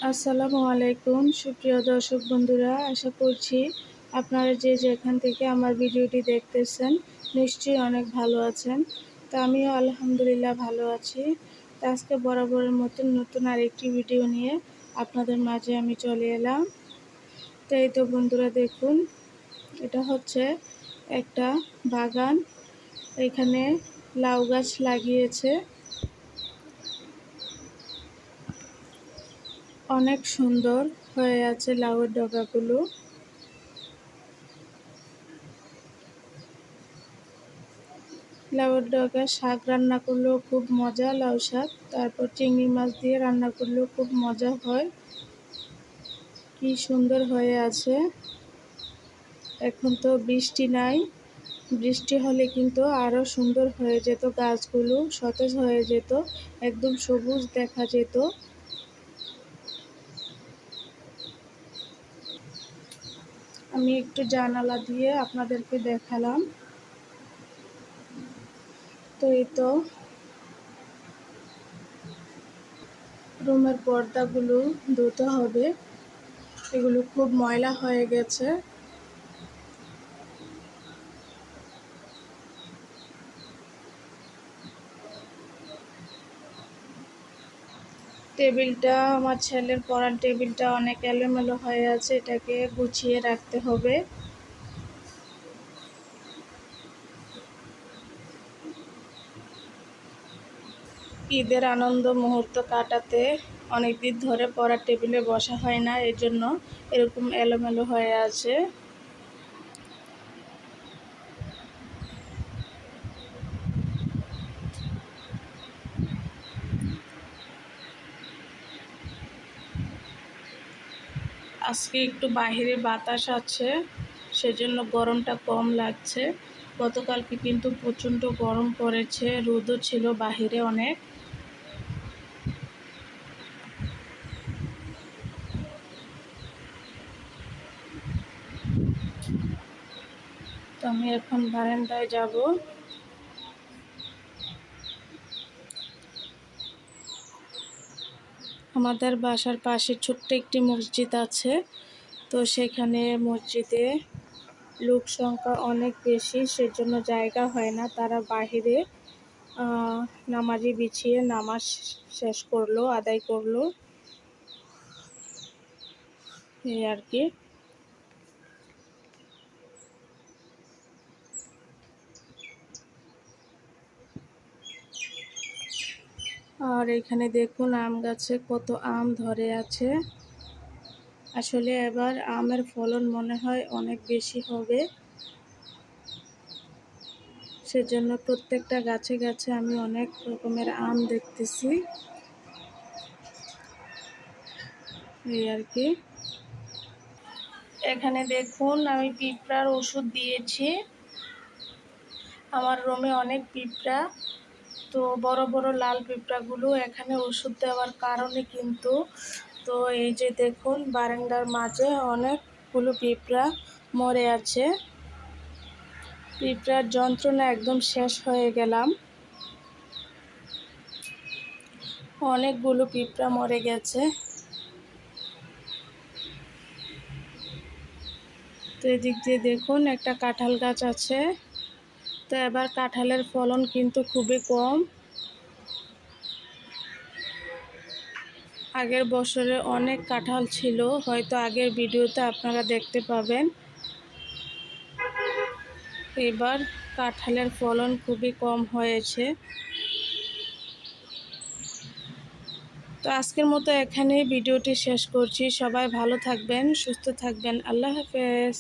আসসালামু আলাইকুম সুপ্রিয় দর্শক বন্ধুরা, আশা করছি আপনারা যে যেখান থেকে আমার ভিডিওটি দেখতেছেন নিশ্চয়ই অনেক ভালো আছেন। তো আমিও আলহামদুলিল্লাহ ভালো আছি। তো আজকে বরাবরের মতন নতুন আরেকটি ভিডিও নিয়ে আপনাদের মাঝে আমি চলে এলাম। তো এই তো বন্ধুরা দেখুন, এটা হচ্ছে একটা বাগান। এখানে লাউ গাছ লাগিয়েছে, অনেক সুন্দর হয়ে আছে লাউয়ের ডগাগুলো। লাউয়ের ডগা শাক রান্না করলেও খুব মজা, লাউ শাক। তারপর চিংড়ি মাছ দিয়ে রান্না করলেও খুব মজা হয়। কি সুন্দর হয়ে আছে। এখন তো বৃষ্টি নাই, বৃষ্টি হলে কিন্তু আরও সুন্দর হয়ে যেত, গাছগুলো সতেজ হয়ে যেত, একদম সবুজ দেখা যেত। আমি একটু জানালা দিয়ে আপনাদেরকে দেখালাম। তো এই তো রুমের পর্দাগুলো ধুতে হবে, এগুলো খুব ময়লা হয়ে গেছে। টেবিলটা, আমার ছেলের পড়ার টেবিলটা অনেক এলোমেলো হয়ে আছে, এটাকে গুছিয়ে রাখতে হবে। ঈদের আনন্দ মুহূর্ত কাটাতে অনেকদিন ধরে পড়ার টেবিলে বসা হয় না, এর জন্য এরকম এলোমেলো হয়ে আছে। আজকে একটু বাইরে বাতাস আছে, সেজন্য গরমটা কম লাগছে। গতকালকে কিন্তু প্রচণ্ড গরম পড়েছে, রোদও ছিল বাহিরে অনেক। তো আমি এখন বারান্দায় যাব। আমাদের বাসার পাশে ছোট্ট একটি মসজিদ আছে, তো সেখানে মসজিদে লোক সংখ্যা অনেক বেশি, সেজন্য জায়গা হয় না। তারা বাহিরে নামাজি বিছিয়ে নামাজ শেষ করলো, আদায় করলো, এই আর কি। আর এখানে দেখুন আম গাছে কত আম ধরে আছে। আসলে এবার আমের ফলন মনে হয় অনেক বেশি হবে, সেজন্য প্রত্যেকটা গাছে গাছে আমি অনেক রকমের আম দেখতেছি, এই আর কি। এখানে দেখুন আমি পিঁপড়ার ওষুধ দিয়েছি। আমার রুমে অনেক পিঁপড়া, তো বড় বড় লাল পিঁপড়াগুলো এখানে ওষুধ দেওয়ার কারণে কিন্তু, তো এই যে দেখুন বারান্দার মাঝে অনেকগুলো পিঁপড়া মরে আছে। পিঁপড়ার যন্ত্রণা একদম শেষ হয়ে গেলাম, অনেকগুলো পিঁপড়া মরে গেছে। তো এদিক দিয়ে দেখুন একটা কাঁঠাল গাছ আছে, তো এবার কাঁঠালের ফলন কিন্তু খুবই কম। আগের বছরে অনেক কাঁঠাল ছিল, হয়তো আগের ভিডিওতে আপনারা দেখতে পাবেন। এবার কাঁঠালের ফলন খুবই কম হয়েছে। তো আজকের মতো এখানেই ভিডিওটি শেষ করছি। সবাই ভালো থাকবেন, সুস্থ থাকবেন। আল্লাহ হাফেজ।